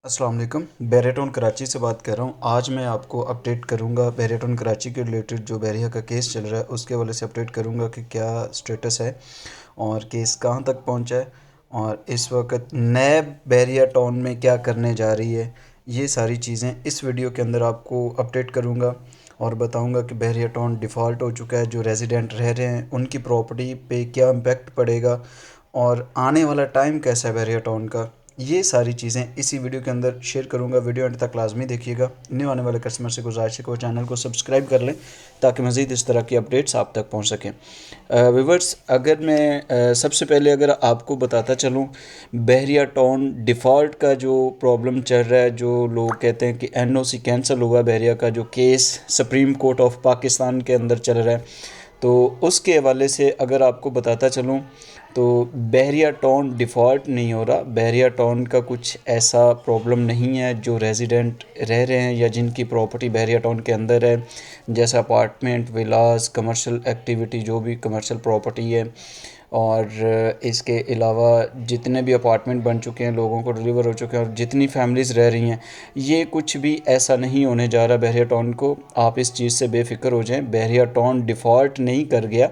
अस्सलाम वालेकुम। बैरियटॉन कराची से बात कर रहा हूँ। आज मैं आपको अपडेट करूँगा बैरियटॉन कराची के रिलेटेड, जो बैरिया का केस चल रहा है उसके वाले से अपडेट करूँगा कि क्या स्टेटस है और केस कहाँ तक पहुँचा है और इस वक्त नैब बैरियटॉन में क्या करने जा रही है। ये सारी चीज़ें इस वीडियो के अंदर आपको अपडेट करूँगा और बताऊँगा कि बैरियटॉन डिफ़ॉल्ट हो चुका है। जो रेजिडेंट रह रहे हैं उनकी प्रॉपर्टी पे क्या इम्पेक्ट पड़ेगा और आने वाला टाइम कैसा है बैरियटॉन का। ये सारी चीज़ें इसी वीडियो के अंदर शेयर करूंगा। वीडियो अंत तक लाजमी देखिएगा। न्यू आने वाले कस्टमर से गुजारिश है कि वो चैनल को सब्सक्राइब कर लें ताकि मज़ीद इस तरह की अपडेट्स आप तक पहुंच सकें। व्यूवर्स, अगर मैं सबसे पहले अगर आपको बताता चलूं, बैरियटॉन डिफ़ॉल्ट का जो प्रॉब्लम चल रहा है, जो लोग कहते हैं कि एनओसी कैंसिल हुआ बैरिया का, जो case supreme court of Pakistan के अंदर चल रहा है, तो उसके हवाले से अगर आपको बताता चलूं तो बैरियटॉन डिफ़ॉल्ट नहीं हो रहा। बैरियटॉन का कुछ ऐसा प्रॉब्लम नहीं है। जो रेजिडेंट रह रहे हैं या जिनकी प्रॉपर्टी बैरियटॉन के अंदर है, जैसे अपार्टमेंट, विलास, कमर्शियल एक्टिविटी, जो भी कमर्शियल प्रॉपर्टी है, और इसके अलावा जितने भी अपार्टमेंट बन चुके हैं, लोगों को डिलीवर हो चुके हैं, और जितनी फैमिलीज़ रह रही हैं, ये कुछ भी ऐसा नहीं होने जा रहा बैरियटॉन को। आप इस चीज़ से बेफ़िक्र हो जाएं। बैरियटॉन डिफ़ॉल्ट नहीं कर गया।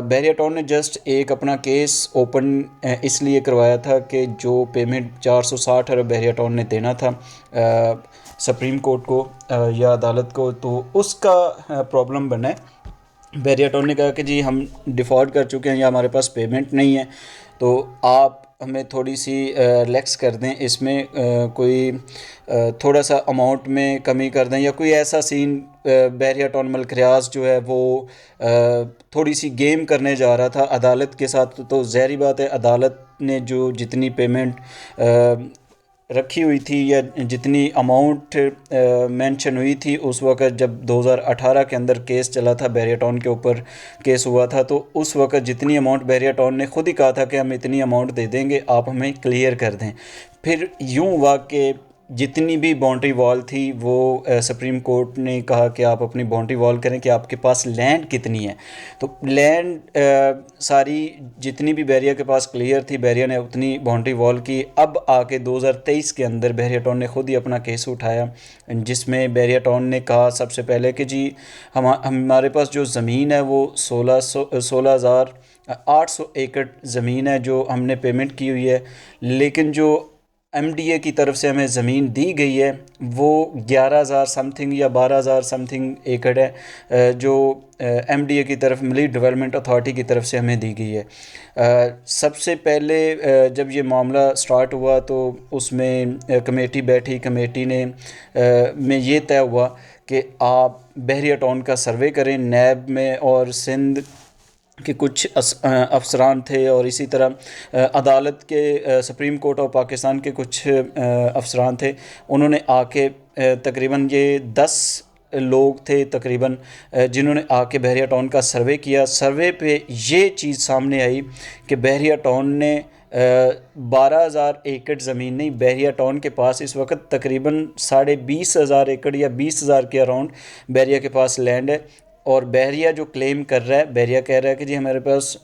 बैरियटॉन ने जस्ट एक अपना केस ओपन इसलिए करवाया था कि जो पेमेंट 460 अरब बैरियटॉन ने देना था सुप्रीम कोर्ट को या अदालत को, तो उसका प्रॉब्लम बना है। बैरियटॉन ने कहा कि जी हम डिफ़ॉल्ट कर चुके हैं या हमारे पास पेमेंट नहीं है, तो आप हमें थोड़ी सी रिलैक्स कर दें, इसमें कोई थोड़ा सा अमाउंट में कमी कर दें, या कोई ऐसा सीन। बैरियटॉन मलिक रियाज जो है वो थोड़ी सी गेम करने जा रहा था अदालत के साथ। तो ज़ाहिर बात है, अदालत ने जो जितनी पेमेंट रखी हुई थी या जितनी अमाउंट मेंशन हुई थी उस वक़्त, जब 2018 के अंदर केस चला था, बैरियटॉन के ऊपर केस हुआ था, तो उस वक़्त जितनी अमाउंट बैरियटॉन ने खुद ही कहा था कि हम इतनी अमाउंट दे देंगे, आप हमें क्लियर कर दें। फिर यूँ हुआ कि जितनी भी बाउंड्री वॉल थी वो सुप्रीम कोर्ट ने कहा कि आप अपनी बाउंड्री वॉल करें कि आपके पास लैंड कितनी है। तो लैंड सारी जितनी भी बैरिया के पास क्लियर थी, बैरिया ने उतनी बाउंड्री वॉल की। अब आके 2023 के अंदर बैरियटॉन ने खुद ही अपना केस उठाया, जिसमें बैरियटॉन ने कहा सबसे पहले कि जी हमारे पास जो ज़मीन है वो 16,800 एकड़ ज़मीन है जो हमने पेमेंट की हुई है, लेकिन जो एमडीए की तरफ से हमें ज़मीन दी गई है वो 11,000 समथिंग या 12,000 समथिंग एकड़ है, जो एमडीए की तरफ, मिलिट्री डेवलपमेंट अथॉरिटी की तरफ से हमें दी गई है। सबसे पहले जब ये मामला स्टार्ट हुआ तो उसमें कमेटी बैठी। कमेटी ने में ये तय हुआ कि आप बैरियटॉन का सर्वे करें। नैब में और सिंध कि कुछ अफसरान थे, और इसी तरह अदालत के सुप्रीम कोर्ट ऑफ पाकिस्तान के कुछ अफसरान थे। उन्होंने आके तकरीबन ये 10 लोग थे तकरीबन, जिन्होंने आके बैरियटॉन का सर्वे किया। सर्वे पे ये चीज़ सामने आई कि बैरियटॉन ने 12,000 एकड़ ज़मीन नहीं, बैरियटॉन के पास इस वक्त तकरीबन 20,500 एकड़ या 20,000 के अराउंड बैरिया के पास लैंड है। और बैरिया जो क्लेम कर रहा है, बैरिया कह रहा है कि जी हमारे पास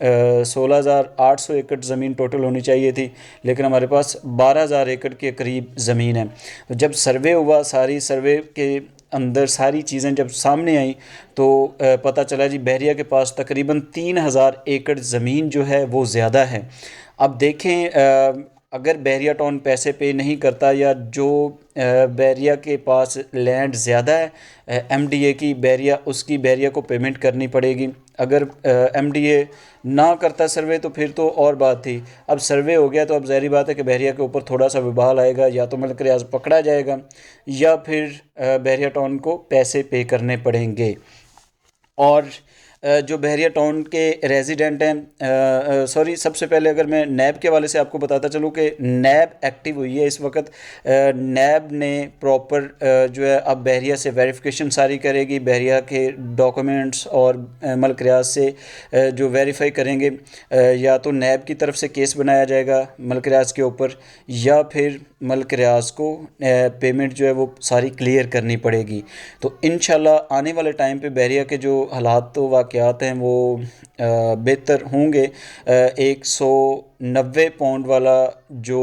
16,800 एकड़ ज़मीन टोटल होनी चाहिए थी, लेकिन हमारे पास 12,000 एकड़ के करीब ज़मीन है। तो जब सर्वे हुआ, सारी सर्वे के अंदर सारी चीज़ें जब सामने आई, तो पता चला जी बैरिया के पास तकरीबन 3,000 एकड़ ज़मीन जो है वो ज़्यादा है। अब देखें, अगर बैरियटॉन पैसे पे नहीं करता, या जो बैरिया के पास लैंड ज़्यादा है एमडीए की, बैरिया को पेमेंट करनी पड़ेगी। अगर एमडीए ना करता सर्वे तो फिर तो और बात थी। अब सर्वे हो गया तो अब ज़ाहिर बात है कि बैरिया के ऊपर थोड़ा सा विबाल आएगा, या तो मलिक रियाज पकड़ा जाएगा या फिर बैरियटॉन को पैसे पे करने पड़ेंगे। और जो बैरियटॉन के रेजिडेंट हैं, सॉरी, सबसे पहले अगर मैं नैब के वाले से आपको बताता चलूँ कि नैब एक्टिव हुई है इस वक्त। नैब ने प्रॉपर जो है अब बैरिया से वेरिफिकेशन सारी करेगी। बैरिया के डॉक्यूमेंट्स और मलिक रियाज से जो वेरीफाई करेंगे, या तो नैब की तरफ से केस बनाया जाएगा मलिक रियाज के ऊपर, या फिर मलिक रियाज को पेमेंट जो है वो सारी क्लियर करनी पड़ेगी। तो इंशाल्लाह आने वाले टाइम पे बैरिया के जो हालात तो वाक़यात हैं वो बेहतर होंगे। 100 90 پاؤنड والا جو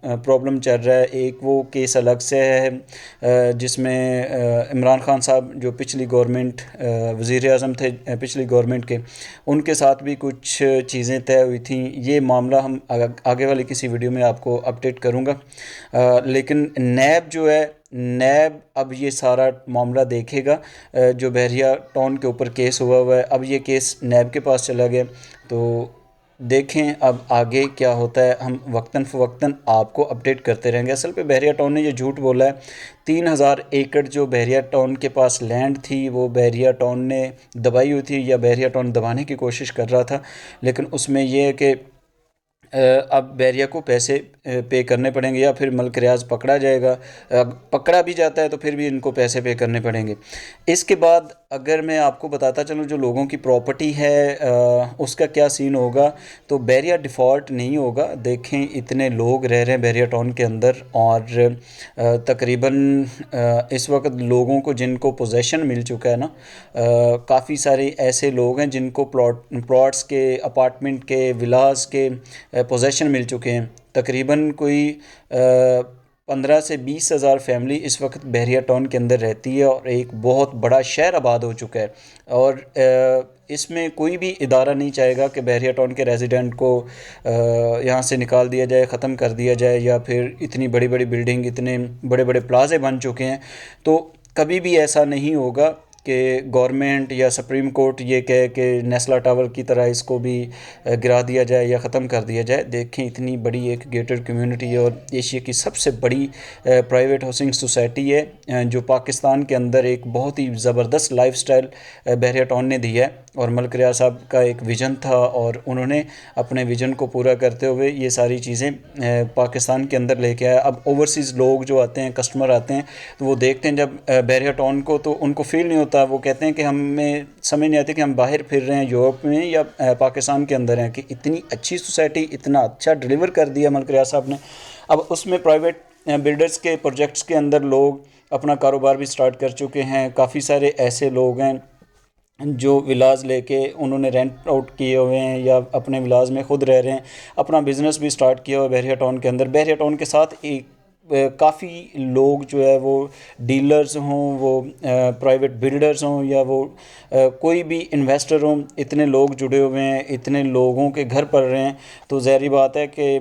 پرابلم چل رہا ہے، ایک وہ کیس الگ سے ہے جس میں عمران خان صاحب جو پچھلی گورنمنٹ وزیر اعظم تھے پچھلی گورنمنٹ کے، ان کے ساتھ بھی کچھ چیزیں طے ہوئی تھیں. یہ معاملہ ہم آگے والی کسی ویڈیو میں آپ کو اپڈیٹ کروں گا. لیکن نیب جو ہے، نیب اب یہ سارا معاملہ دیکھے گا. جو بحریہ ٹاؤن کے اوپر کیس ہوا ہے، اب یہ کیس نیب کے پاس چلا گیا. تو دیکھیں اب آگے کیا ہوتا ہے. ہم وقتاً فوقتاً آپ کو اپڈیٹ کرتے رہیں گے. اصل پہ بحریہ ٹاؤن نے یہ جھوٹ بولا ہے. 3000 ایکڑ جو بحریہ ٹاؤن کے پاس لینڈ تھی، وہ بحریہ ٹاؤن نے دبائی ہوئی تھی، یا بحریہ ٹاؤن دبانے کی کوشش کر رہا تھا. لیکن اس میں یہ ہے کہ اب بحریہ کو پیسے پے کرنے پڑیں گے، یا پھر ملک ریاض پکڑا جائے گا. پکڑا بھی جاتا ہے تو پھر بھی ان کو پیسے پے کرنے پڑیں گے. اس کے بعد اگر میں آپ کو بتاتا چلوں جو لوگوں کی پراپرٹی ہے اس کا کیا سین ہوگا، تو بحریہ ڈیفالٹ نہیں ہوگا. دیکھیں اتنے لوگ رہ رہے ہیں بحریہ ٹاؤن کے اندر، اور تقریباً اس وقت لوگوں کو جن کو پوزیشن مل چکا ہے نا، کافی سارے ایسے لوگ ہیں جن کو پلاٹس کے، اپارٹمنٹ کے، ولاز کے پوزیشن مل چکے ہیں. تقریباً کوئی 15 سے 20 ہزار فیملی اس وقت بحریہ ٹاؤن کے اندر رہتی ہے، اور ایک بہت بڑا شہر آباد ہو چکا ہے. اور اس میں کوئی بھی ادارہ نہیں چاہے گا کہ بحریہ ٹاؤن کے ریزیڈنٹ کو یہاں سے نکال دیا جائے، ختم کر دیا جائے، یا پھر اتنی بڑی بڑی بلڈنگ، اتنے بڑے بڑے پلازے بن چکے ہیں. تو کبھی بھی ایسا نہیں ہوگا کہ گورنمنٹ یا سپریم کورٹ یہ کہے کہ نیسلا ٹاور کی طرح اس کو بھی گرا دیا جائے یا ختم کر دیا جائے. دیکھیں اتنی بڑی ایک گیٹڈ کمیونٹی ہے، اور ایشیا کی سب سے بڑی پرائیویٹ ہاؤسنگ سوسائٹی ہے، جو پاکستان کے اندر ایک بہت ہی زبردست لائف سٹائل بحریہ ٹاؤن نے دی ہے. اور ملک ریاض صاحب کا ایک ویژن تھا، اور انہوں نے اپنے ویژن کو پورا کرتے ہوئے یہ ساری چیزیں پاکستان کے اندر لے کے آیا. اب اوورسیز لوگ جو آتے ہیں، کسٹمر آتے ہیں، تو وہ دیکھتے ہیں جب بحریہ ٹاؤن کو، تو ان کو فیل نہیں ہوتا. وہ کہتے ہیں کہ ہمیں سمجھ نہیں آتی کہ ہم باہر پھر رہے ہیں یورپ میں یا پاکستان کے اندر ہیں، کہ اتنی اچھی سوسائٹی، اتنا اچھا ڈیلیور کر دیا ملک ریاض صاحب نے. اب اس میں پرائیویٹ بلڈرز کے پروجیکٹس کے اندر لوگ اپنا کاروبار بھی سٹارٹ کر چکے ہیں. کافی سارے ایسے لوگ ہیں جو ولاز لے کے انہوں نے رینٹ آؤٹ کیے ہوئے ہیں، یا اپنے ولاز میں خود رہ رہے ہیں، اپنا بزنس بھی سٹارٹ کیا ہوا ہے بحریہ ٹاؤن کے اندر. بحریہ ٹاؤن کے ساتھ ایک کافی لوگ جو ہے وہ ڈیلرز ہوں، وہ پرائیویٹ بلڈرز ہوں، یا وہ کوئی بھی انویسٹر ہوں، اتنے لوگ جڑے ہوئے ہیں، اتنے لوگوں کے گھر پڑ رہے ہیں. تو ظاہری بات ہے کہ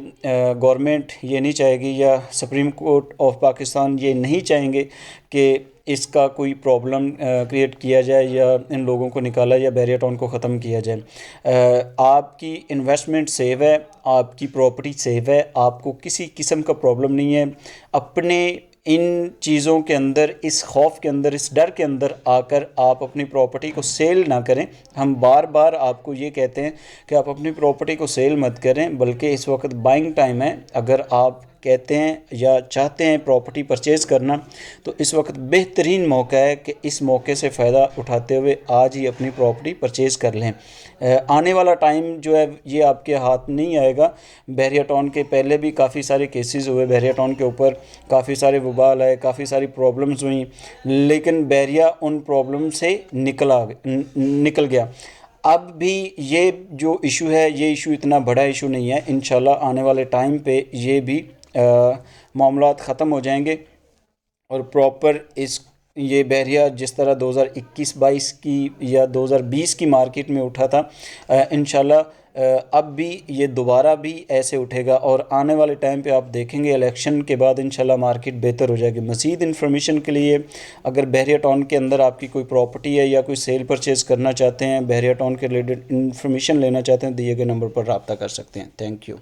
گورنمنٹ یہ نہیں چاہے گی، یا سپریم کورٹ آف پاکستان یہ نہیں چاہیں گے کہ اس کا کوئی پرابلم کریٹ کیا جائے، یا ان لوگوں کو نکالا، یا بحریہ ٹاؤن کو ختم کیا جائے. آپ کی انویسٹمنٹ سیو ہے، آپ کی پراپرٹی سیو ہے، آپ کو کسی قسم کا پرابلم نہیں ہے. اپنے ان چیزوں کے اندر، اس خوف کے اندر، اس ڈر کے اندر آ کر آپ اپنی پراپرٹی کو سیل نہ کریں. ہم بار بار آپ کو یہ کہتے ہیں کہ آپ اپنی پراپرٹی کو سیل مت کریں، بلکہ اس وقت بائنگ ٹائم ہے. اگر آپ کہتے ہیں یا چاہتے ہیں پراپرٹی پرچیز کرنا، تو اس وقت بہترین موقع ہے کہ اس موقع سے فائدہ اٹھاتے ہوئے آج ہی اپنی پراپرٹی پرچیز کر لیں. آنے والا ٹائم جو ہے یہ آپ کے ہاتھ نہیں آئے گا. بحریہ ٹاؤن کے پہلے بھی کافی سارے کیسز ہوئے بحریہ ٹاؤن کے اوپر، کافی سارے وبال آئے، کافی ساری پرابلمز ہوئیں، لیکن بحریہ ان پرابلم سے نکل گیا. اب بھی یہ جو ایشو ہے، یہ ایشو اتنا بڑا ایشو نہیں ہے. انشاءاللہ آنے والے ٹائم پہ یہ بھی معاملات ختم ہو جائیں گے، اور پراپر یہ بحریہ جس طرح 2021-22 کی یا 2020 کی مارکیٹ میں اٹھا تھا، انشاءاللہ اب بھی یہ دوبارہ بھی ایسے اٹھے گا. اور آنے والے ٹائم پہ آپ دیکھیں گے الیکشن کے بعد انشاءاللہ مارکیٹ بہتر ہو جائے گی. مزید انفارمیشن کے لیے اگر بحریہ ٹاؤن کے اندر آپ کی کوئی پراپرٹی ہے، یا کوئی سیل پرچیز کرنا چاہتے ہیں، بحریہ ٹاؤن کے ریلیٹڈ انفارمیشن لینا چاہتے ہیں، دیے گئے نمبر پر رابطہ کر سکتے ہیں. Thank you.